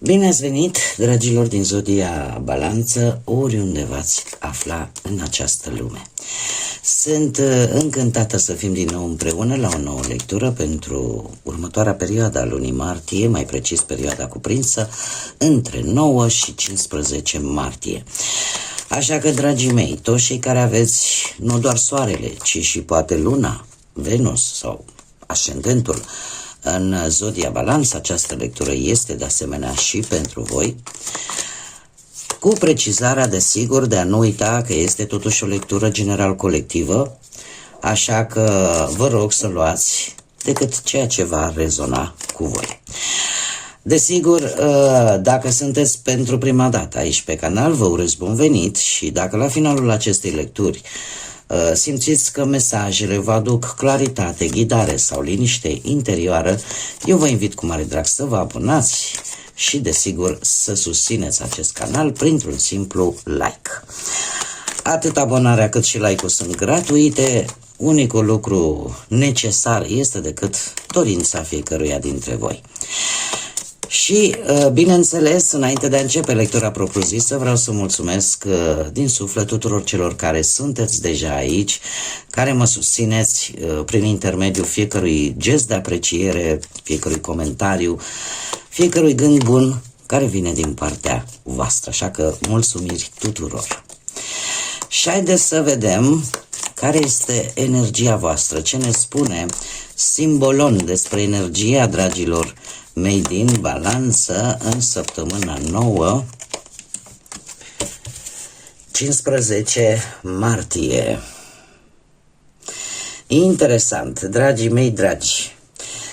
Bine ați venit, dragilor din Zodia Balanță, oriunde v-ați afla în această lume. Sunt încântată să fim din nou împreună la o nouă lectură pentru următoarea perioadă a lunii martie, mai precis perioada cuprinsă între 9 și 15 martie. Așa că, dragii mei, toți cei care aveți nu doar soarele, ci și poate luna, Venus sau ascendentul în Zodia Balanță, această lectură este de asemenea și pentru voi, cu precizarea, desigur, de a nu uita că este totuși o lectură general colectivă, așa că vă rog să luați decât ceea ce va rezona cu voi. Desigur, dacă sunteți pentru prima dată aici pe canal, vă urez bun venit și dacă la finalul acestei lecturi simțiți că mesajele vă aduc claritate, ghidare sau liniște interioară, eu vă invit cu mare drag să vă abonați și, desigur, să susțineți acest canal printr-un simplu like. Atât abonarea cât și like-ul sunt gratuite, unicul lucru necesar este decât dorința fiecăruia dintre voi. Și, bineînțeles, înainte de a începe lectura propriu-zisă, vreau să mulțumesc din suflet tuturor celor care sunteți deja aici, care mă susțineți prin intermediul fiecărui gest de apreciere, fiecărui comentariu, fiecărui gând bun care vine din partea voastră. Așa că mulțumiri tuturor. Și haideți să vedem care este energia voastră, ce ne spune Simbolon despre energia, dragilor mei din Balanță, în săptămâna 9-15 martie. Interesant, dragii mei dragi,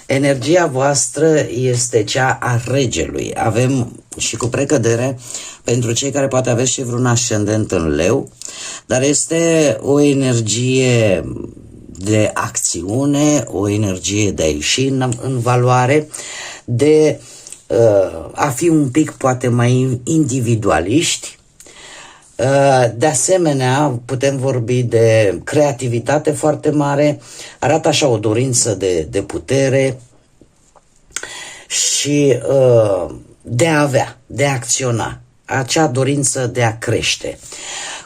energia voastră este cea a regelui. Avem și cu precădere pentru cei care poate aveți și vreun ascendent în leu, dar este o energie de acțiune, o energie de a ieși în valoare, de a fi un pic poate mai individualiști. De asemenea, putem vorbi de creativitate foarte mare, arată așa o dorință de putere și de a avea, de a acționa, acea dorință de a crește.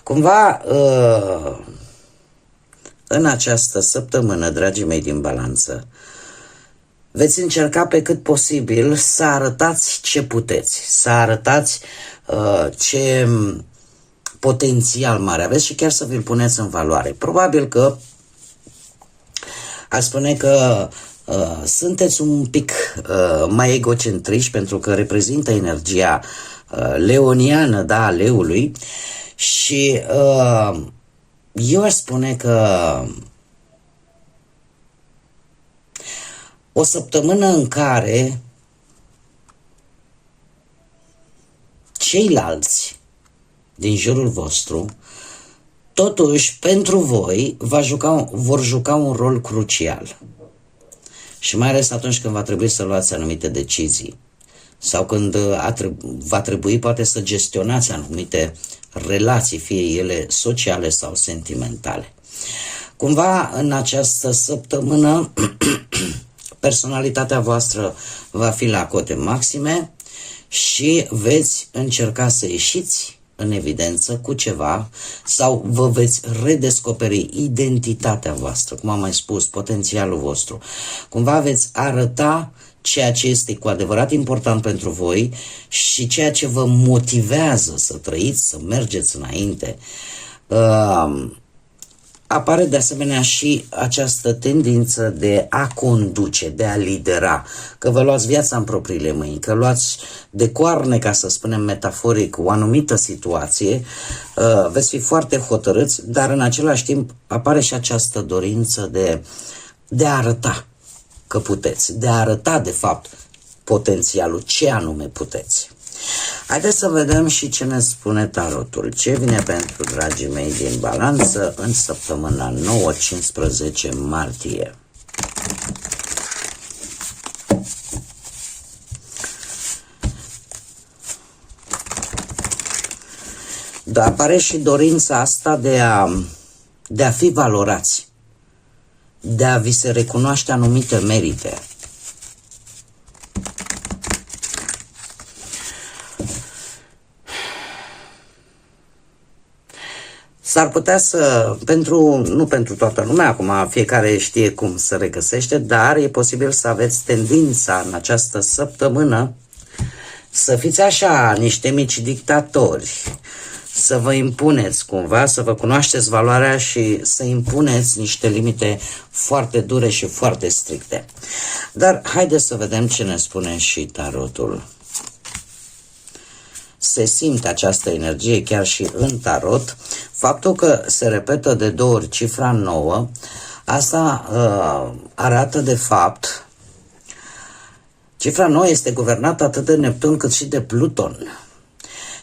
Cumva, în această săptămână, dragii mei din Balanță, veți încerca pe cât posibil să arătați ce puteți, să arătați ce potențial mare aveți și chiar să vi-l puneți în valoare. Probabil că aș spune că sunteți un pic mai egocentrici pentru că reprezintă energia leoniană, da, a leului, și eu aș spune că o săptămână în care ceilalți din jurul vostru, totuși, pentru voi, vor juca un rol crucial. Și mai ales atunci când va trebui să luați anumite decizii sau când va trebui poate să gestionați anumite relații, fie ele sociale sau sentimentale. Cumva, în această săptămână, personalitatea voastră va fi la cote maxime și veți încerca să ieșiți în evidență cu ceva sau vă veți redescoperi identitatea voastră, cum am mai spus, potențialul vostru. Cumva veți arăta ceea ce este cu adevărat important pentru voi și ceea ce vă motivează să trăiți, să mergeți înainte. Apare de asemenea și această tendință de a conduce, de a lidera, că vă luați viața în propriile mâini, că luați de coarne, ca să spunem metaforic, o anumită situație, veți fi foarte hotărâți, dar în același timp apare și această dorință de a arăta că puteți, de a arăta de fapt potențialul, ce anume puteți. Haideți să vedem și ce ne spune tarotul. Ce vine pentru dragii mei din Balanță în săptămâna 9-15 martie. Dar apare și dorința asta de a fi valorați, de a vi se recunoaște anumite merite. S-ar putea să, nu pentru toată lumea, acum fiecare știe cum să regăsește, dar e posibil să aveți tendința în această săptămână să fiți așa, niște mici dictatori, să vă impuneți cumva, să vă cunoașteți valoarea și să impuneți niște limite foarte dure și foarte stricte. Dar haideți să vedem ce ne spune și tarotul. Se simte această energie chiar și în tarot. Faptul că se repetă de 2 ori cifra 9, asta arată de fapt, cifra 9 este guvernată atât de Neptun cât și de Pluton.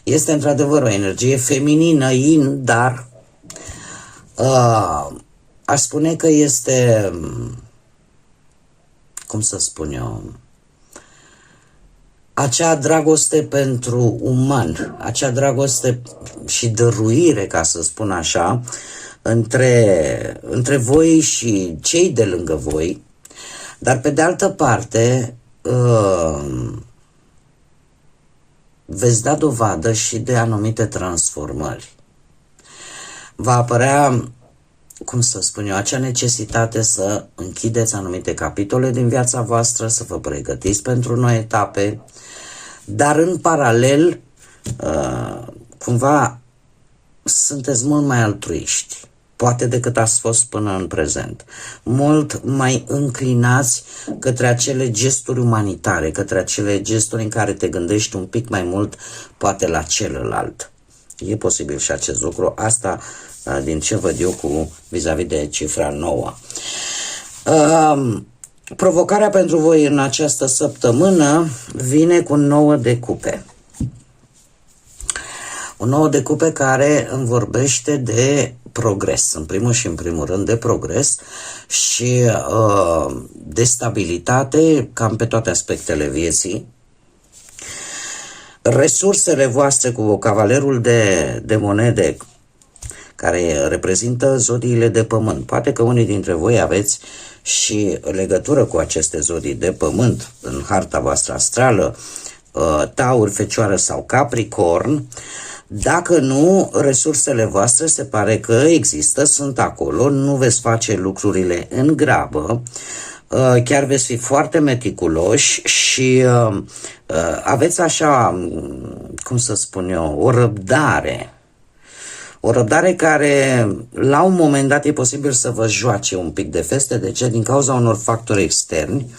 Este într-adevăr o energie feminină, yin, dar aș spune că este, cum să spun eu, acea dragoste pentru uman, acea dragoste și dăruire, ca să spun așa, între voi și cei de lângă voi, dar pe de altă parte veți da dovadă și de anumite transformări. Va apărea, cum să spun eu, acea necesitate să închideți anumite capitole din viața voastră, să vă pregătiți pentru noi etape, dar în paralel, cumva, sunteți mult mai altruiști, poate decât ați fost până în prezent. Mult mai înclinați către acele gesturi umanitare, către acele gesturi în care te gândești un pic mai mult, poate la celălalt. E posibil și acest lucru, asta din ce văd eu vis-a-vis de cifra 9. Provocarea pentru voi în această săptămână vine cu 9 de cupe. Un 9 de cupe care îmi vorbește de progres, în primul și în primul rând de progres și de stabilitate cam pe toate aspectele vieții. Resursele voastre cu cavalerul de monede, care reprezintă zodiile de pământ. Poate că unii dintre voi aveți și legătură cu aceste zodii de pământ în harta voastră astrală, Taur, Fecioară sau Capricorn. Dacă nu, resursele voastre se pare că există, sunt acolo, nu veți face lucrurile în grabă, chiar veți fi foarte meticuloși și aveți așa, cum să spun eu, o răbdare. O răbdare care, la un moment dat, e posibil să vă joace un pic de feste. De ce? Din cauza unor factori externi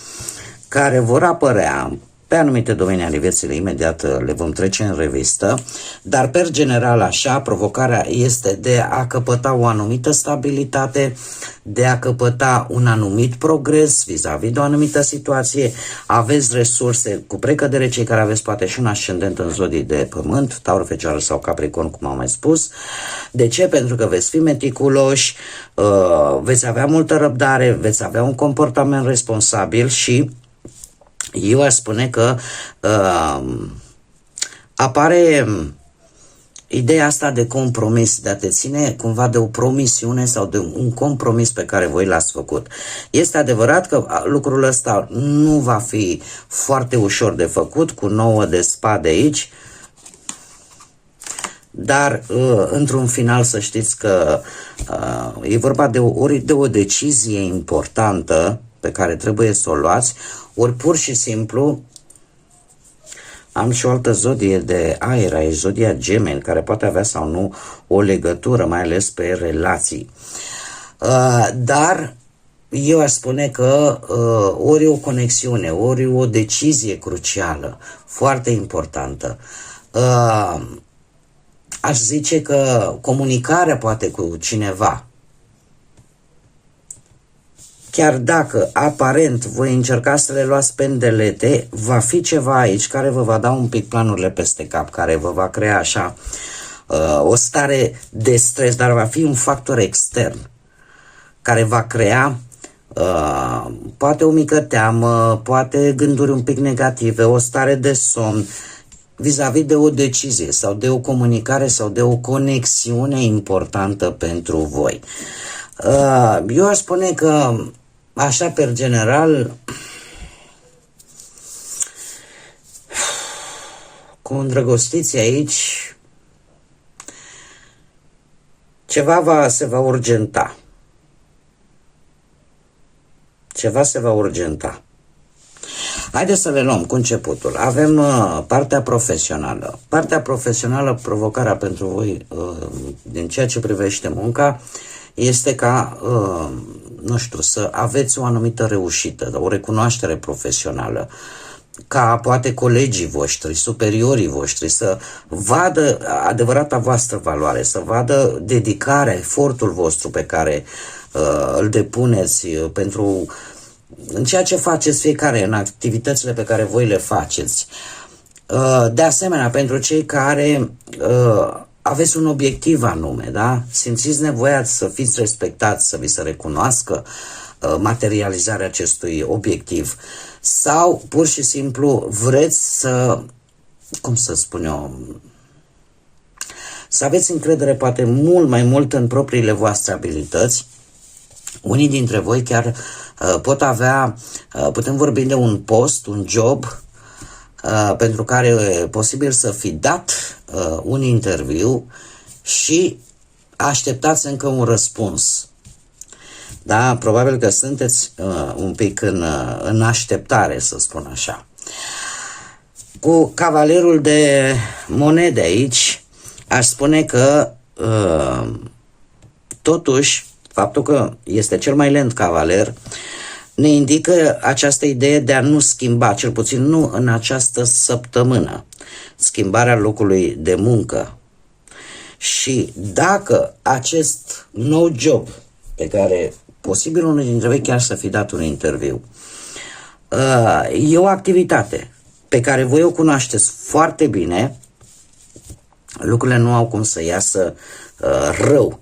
care vor apărea pe anumite domenii ale vieții, imediat le vom trece în revistă, dar per general așa, provocarea este de a căpăta o anumită stabilitate, de a căpăta un anumit progres vis-a-vis de o anumită situație. Aveți resurse, cu precădere cei care aveți poate și un ascendent în zodii de pământ, Taur, Fecioară sau Capricorn, cum am mai spus. De ce? Pentru că veți fi meticuloși, veți avea multă răbdare, veți avea un comportament responsabil și eu aș spune că apare ideea asta de compromis, de a te ține cumva de o promisiune sau de un compromis pe care voi l-ați făcut. Este adevărat că lucrul ăsta nu va fi foarte ușor de făcut, cu 9 de spade aici, dar într-un final să știți că e vorba de o decizie importantă pe care trebuie să o luați, ori pur și simplu am și o altă zodie de aer, aici, zodia Gemeni, care poate avea sau nu o legătură, mai ales pe relații. Dar eu aș spune că ori o conexiune, ori o decizie crucială, foarte importantă. Aș zice că comunicarea poate cu cineva, chiar dacă aparent voi încerca să le luați pendelete, va fi ceva aici care vă va da un pic planurile peste cap, care vă va crea așa o stare de stres, dar va fi un factor extern care va crea poate o mică teamă, poate gânduri un pic negative, o stare de somn vis-a-vis de o decizie sau de o comunicare sau de o conexiune importantă pentru voi. Eu aș spune că așa, per general, cu îndrăgostiți aici, se va urgenta. Ceva se va urgenta. Haideți să le luăm cu începutul. Avem partea profesională. Partea profesională, provocarea pentru voi din ceea ce privește munca, este ca, nu știu, să aveți o anumită reușită, o recunoaștere profesională, ca poate colegii voștri, superiorii voștri să vadă adevărata voastră valoare, să vadă dedicarea, efortul vostru pe care îl depuneți pentru în ceea ce faceți fiecare, în activitățile pe care voi le faceți. De asemenea, pentru cei care aveți un obiectiv anume, da? Simțiți nevoia să fiți respectați, să vi se recunoască materializarea acestui obiectiv, sau pur și simplu vreți să, cum să spun eu, să aveți încredere poate mult mai mult în propriile voastre abilități. Unii dintre voi chiar pot avea, putem vorbi de un post, un job pentru care e posibil să fi dat un interviu și așteptați încă un răspuns. Da, probabil că sunteți un pic în așteptare, să spun așa. Cu cavalerul de monede aici, aș spune că totuși faptul că este cel mai lent cavaler ne indică această idee de a nu schimba, cel puțin nu în această săptămână, schimbarea locului de muncă. Și dacă acest nou job pe care posibil unul dintre voi chiar să fi dat un interviu, e o activitate pe care voi o cunoașteți foarte bine, lucrurile nu au cum să iasă rău.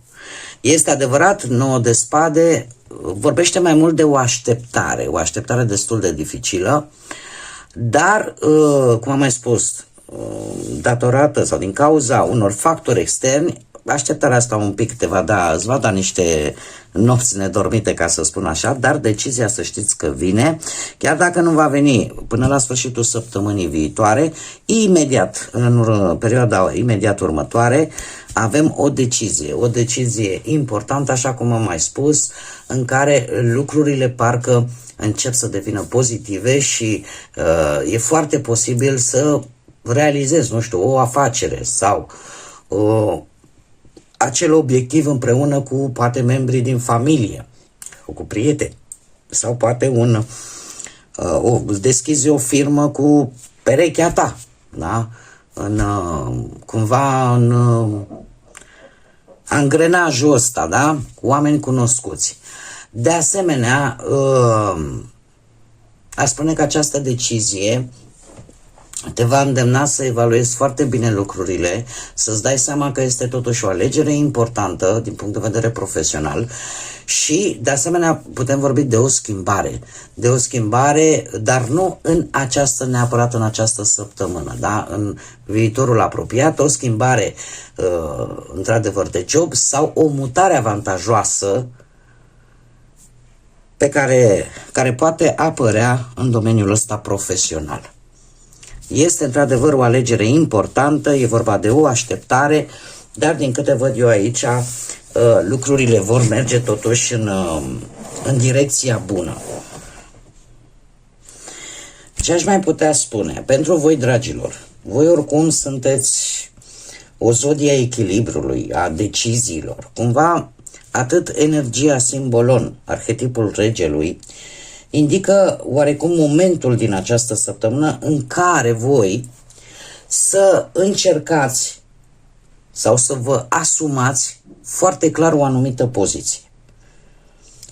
Este adevărat, 9 de spade vorbește mai mult de o așteptare destul de dificilă, dar, cum am mai spus, datorată sau din cauza unor factori externi, așteptarea asta un pic îți va da niște nopți nedormite, ca să spun așa, dar decizia, să știți că vine, chiar dacă nu va veni până la sfârșitul săptămânii viitoare, imediat, în perioada imediat următoare, avem o decizie importantă, așa cum am mai spus, în care lucrurile parcă încep să devină pozitive și e foarte posibil să realizezi, nu știu, o afacere sau acel obiectiv împreună cu poate membrii din familie, cu prieteni, sau poate deschizi o firmă cu perechea ta, da? Cumva în angrenajul ăsta, da? Cu oameni cunoscuți. De asemenea, aș spune că această decizie te va îndemna să evaluezi foarte bine lucrurile, să-ți dai seama că este totuși o alegere importantă din punct de vedere profesional și, de asemenea, putem vorbi de o schimbare, dar nu neapărat în această săptămână, da? În viitorul apropiat, o schimbare, într-adevăr, de job sau o mutare avantajoasă pe care poate apărea în domeniul ăsta profesional. Este într-adevăr o alegere importantă, e vorba de o așteptare, dar din câte văd eu aici, lucrurile vor merge totuși în direcția bună. Ce aș mai putea spune? Pentru voi, dragilor, voi oricum sunteți o zodie a echilibrului, a deciziilor. Cumva, atât energia simbolon, arhetipul regelui, indică oarecum momentul din această săptămână în care voi să încercați sau să vă asumați foarte clar o anumită poziție.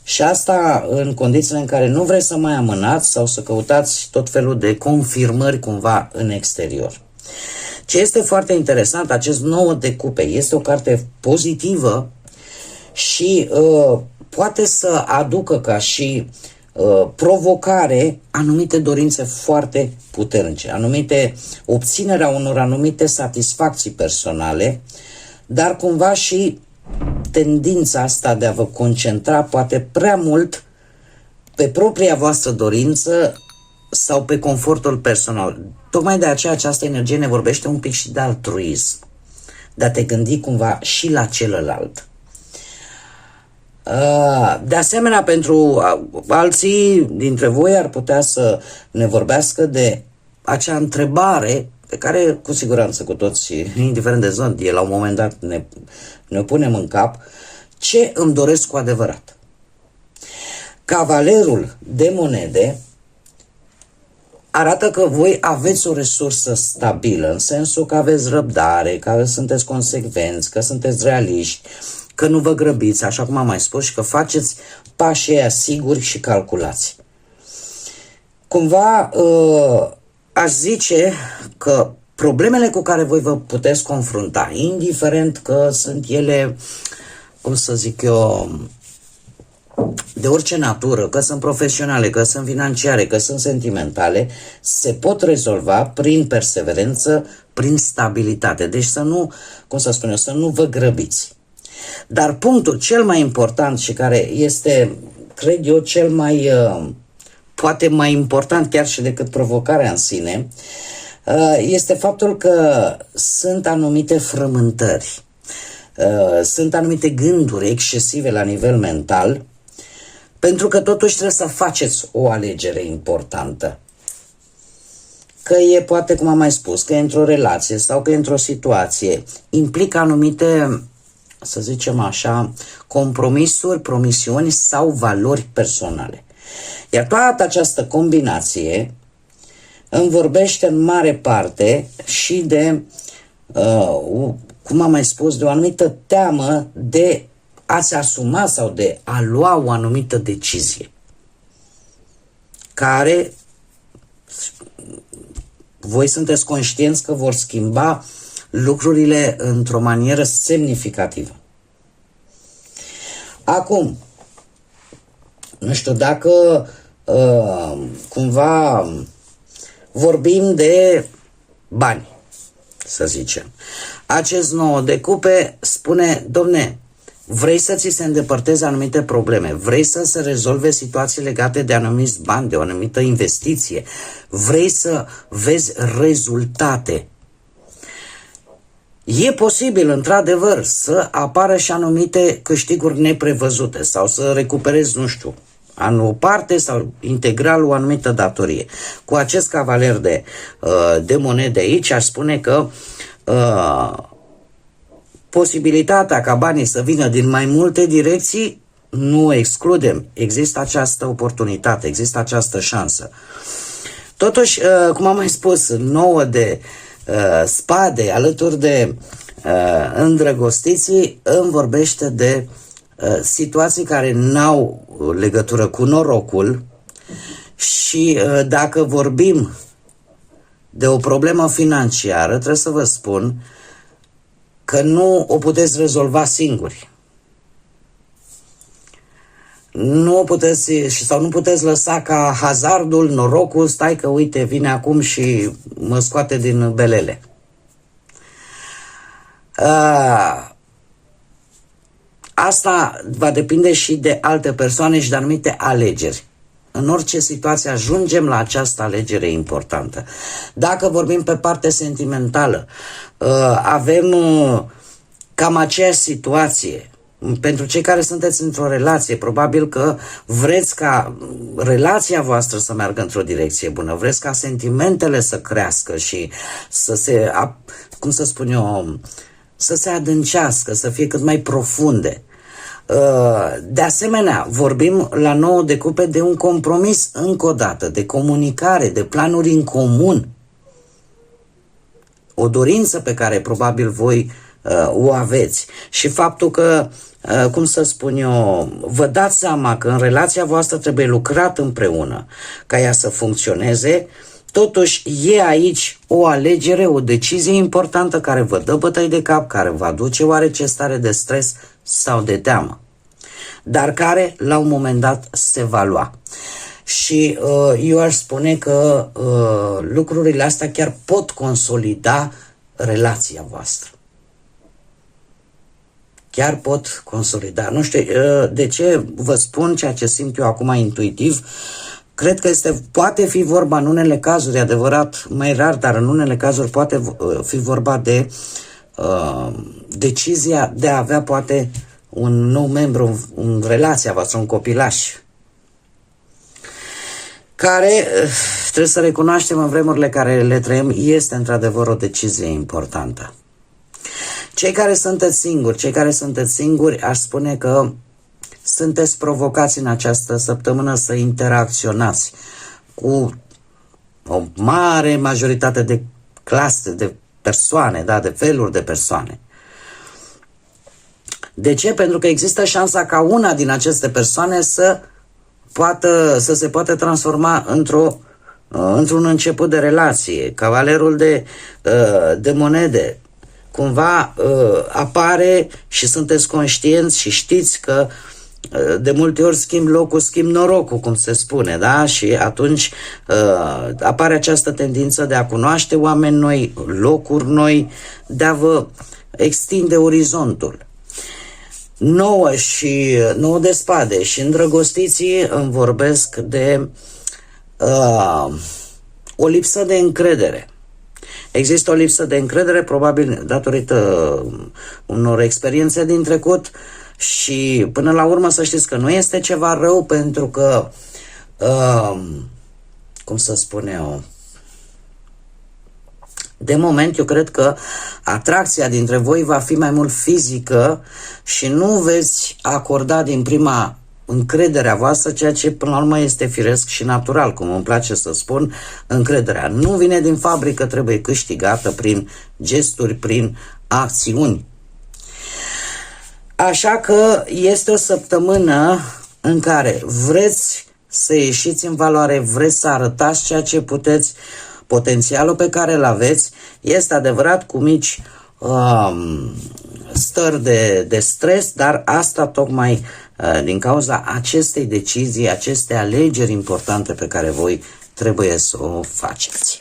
Și asta în condițiile în care nu vreți să mai amânați sau să căutați tot felul de confirmări cumva în exterior. Ce este foarte interesant, acest 9 de cupe este o carte pozitivă și poate să aducă ca și provocare anumite dorințe foarte puternice, obținerea unor anumite satisfacții personale, dar cumva și tendința asta de a vă concentra poate prea mult pe propria voastră dorință sau pe confortul personal. Tocmai de aceea această energie ne vorbește un pic și de altruism, de a te gândi cumva și la celălalt. De asemenea, pentru alții dintre voi ar putea să ne vorbească de acea întrebare pe care, cu siguranță, cu toți, indiferent de zodie, la un moment dat ne punem în cap: ce îmi doresc cu adevărat? Cavalerul de monede arată că voi aveți o resursă stabilă, în sensul că aveți răbdare, că sunteți consecvenți, că sunteți realiști, că nu vă grăbiți, așa cum am mai spus, și că faceți pașii ăia siguri și calculați. Cumva aș zice că problemele cu care voi vă puteți confrunta, indiferent că sunt ele, cum să zic eu, de orice natură, că sunt profesionale, că sunt financiare, că sunt sentimentale, se pot rezolva prin perseverență, prin stabilitate. Deci să nu, cum să spun eu, să nu vă grăbiți. Dar punctul cel mai important și care este, cred eu, cel mai, poate mai important chiar și decât provocarea în sine, este faptul că sunt anumite frământări, sunt anumite gânduri excesive la nivel mental, pentru că totuși trebuie să faceți o alegere importantă. Că e, poate, cum am mai spus, că e într-o relație sau că e într-o situație, implică anumite, să zicem așa, compromisuri, promisiuni sau valori personale. Iar toată această combinație îmi vorbește în mare parte și de, cum am mai spus, de o anumită teamă de a-ți asuma sau de a lua o anumită decizie care voi sunteți conștienți că vor schimba lucrurile într-o manieră semnificativă. Acum, nu știu dacă cumva vorbim de bani, să zicem. Acest 9 de cupe spune: domne, vrei să ți se îndepărteze anumite probleme, vrei să se rezolve situații legate de anumiți bani, de o anumită investiție, vrei să vezi rezultate. E posibil, într-adevăr, să apară și anumite câștiguri neprevăzute sau să recuperezi, nu știu, o parte sau integral o anumită datorie. Cu acest cavaler de monede aici aș spune că posibilitatea ca banii să vină din mai multe direcții nu o excludem. Există această oportunitate, există această șansă. Totuși, cum am mai spus, 9 de spade alături de îndrăgostiții îmi vorbește de situații care n-au legătură cu norocul și dacă vorbim de o problemă financiară, trebuie să vă spun că nu o puteți rezolva singuri. Nu o puteți, sau nu puteți lăsa ca hazardul, norocul, stai că uite, vine acum și mă scoate din belele. Asta va depinde și de alte persoane și de anumite alegeri. În orice situație ajungem la această alegere importantă. Dacă vorbim pe partea sentimentală, avem cam aceeași situație. Pentru cei care sunteți într-o relație, probabil că vreți ca relația voastră să meargă într-o direcție bună, vreți ca sentimentele să crească și să se, cum să spun eu, să se adâncească, să fie cât mai profunde. De asemenea, vorbim la 9 de cupe de un compromis, încă o dată, de comunicare, de planuri în comun. O dorință pe care probabil voi o aveți și faptul că, cum să spun eu, vă dați seama că în relația voastră trebuie lucrat împreună ca ea să funcționeze. Totuși e aici o alegere, o decizie importantă care vă dă bătăi de cap, care vă aduce oarece stare de stres sau de teamă, dar care la un moment dat se va lua. Și eu aș spune că lucrurile astea chiar pot consolida relația voastră. Chiar pot consolida. Nu știu de ce vă spun ceea ce simt eu acum intuitiv. Cred că poate fi vorba în unele cazuri, adevărat, mai rar, dar în unele cazuri poate fi vorba de decizia de a avea poate un nou membru în relația voastră, un copilaș, care, trebuie să recunoaștem, în vremurile care le trăim, este într-adevăr o decizie importantă. Cei care sunteți singuri, aș spune că sunteți provocați în această săptămână să interacționați cu o mare majoritate de clase, de persoane, da, de feluri de persoane. De ce? Pentru că există șansa ca una din aceste persoane să se poată transforma într-un început de relație. Cavalerul de monede cumva apare și sunteți conștienți și știți că de multe ori schimb locul, schimb norocul, cum se spune, da? Și atunci apare această tendință de a cunoaște oameni noi, locuri noi, de a vă extinde orizontul. 9 de spade și îndrăgostiții îmi vorbesc de o lipsă de încredere. Există o lipsă de încredere, probabil datorită unor experiențe din trecut, și până la urmă să știți că nu este ceva rău, pentru că, cum să spun eu, de moment eu cred că atracția dintre voi va fi mai mult fizică și nu veți acorda din prima încrederea voastră, ceea ce până la urmă este firesc și natural, cum îmi place să spun. Încrederea nu vine din fabrică, trebuie câștigată prin gesturi, prin acțiuni. Așa că este o săptămână în care vreți să ieșiți în valoare, vreți să arătați ceea ce puteți, potențialul pe care îl aveți. Este adevărat cu mici stări de stres, dar asta tocmai din cauza acestei decizii, acestei alegeri importante pe care voi trebuie să o faceți.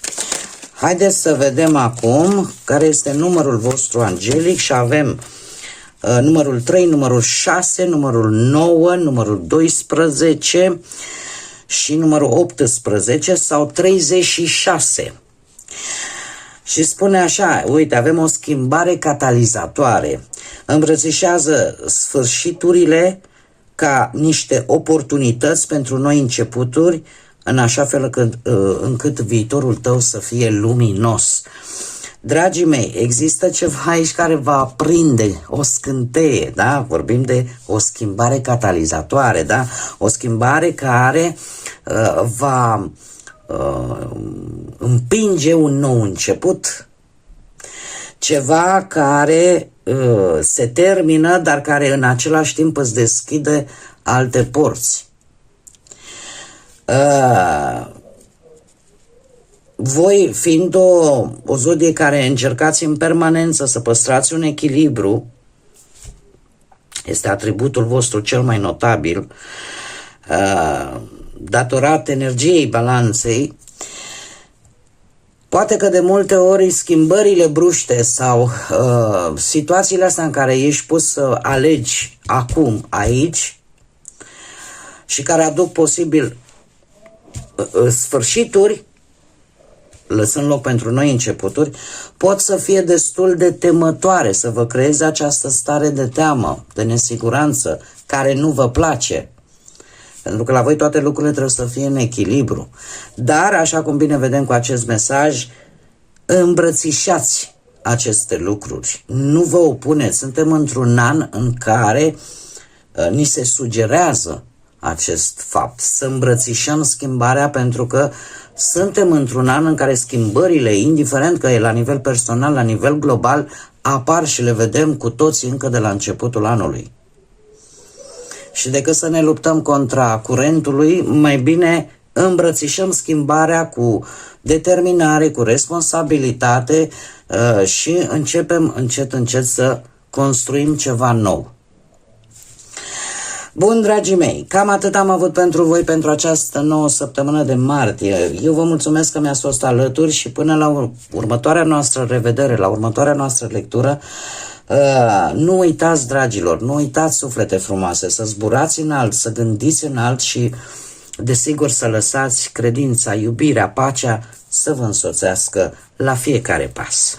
Haideți să vedem acum care este numărul vostru angelic și avem numărul 3, numărul 6, numărul 9, numărul 12 și numărul 18 sau 36. Și spune așa, uite, avem o schimbare catalizatoare. Îmbrățișează sfârșiturile ca niște oportunități pentru noi începuturi, în așa fel încât viitorul tău să fie luminos. Dragii mei, există ceva aici care va aprinde o scânteie, da? Vorbim de o schimbare catalizatoare, da? O schimbare care va împinge un nou început, ceva care se termină, dar care în același timp îți deschide alte porți. Voi, fiind o zodie care încercați în permanență să păstrați un echilibru, este atributul vostru cel mai notabil, datorat energiei balanței, poate că de multe ori schimbările bruște sau situațiile astea în care ești pus să alegi acum, aici, și care aduc posibil sfârșituri, lăsând loc pentru noi începuturi, pot să fie destul de temătoare, să vă creeze această stare de teamă, de nesiguranță, care nu vă place. Pentru că la voi toate lucrurile trebuie să fie în echilibru. Dar, așa cum bine vedem cu acest mesaj, îmbrățișați aceste lucruri. Nu vă opuneți. Suntem într-un an în care ni se sugerează acest fapt. Să îmbrățișăm schimbarea, pentru că suntem într-un an în care schimbările, indiferent că e la nivel personal, la nivel global, apar și le vedem cu toții încă de la începutul anului. Și decât să ne luptăm contra curentului, mai bine îmbrățișăm schimbarea cu determinare, cu responsabilitate și începem încet, încet să construim ceva nou. Bun, dragii mei, cam atât am avut pentru voi pentru această nouă săptămână de martie. Eu vă mulțumesc că mi-ați fost alături și până la următoarea noastră revedere, la următoarea noastră lectură, nu uitați, dragilor, nu uitați, suflete frumoase, să zburați înalt, să gândiți înalt și, desigur, să lăsați credința, iubirea, pacea să vă însoțească la fiecare pas.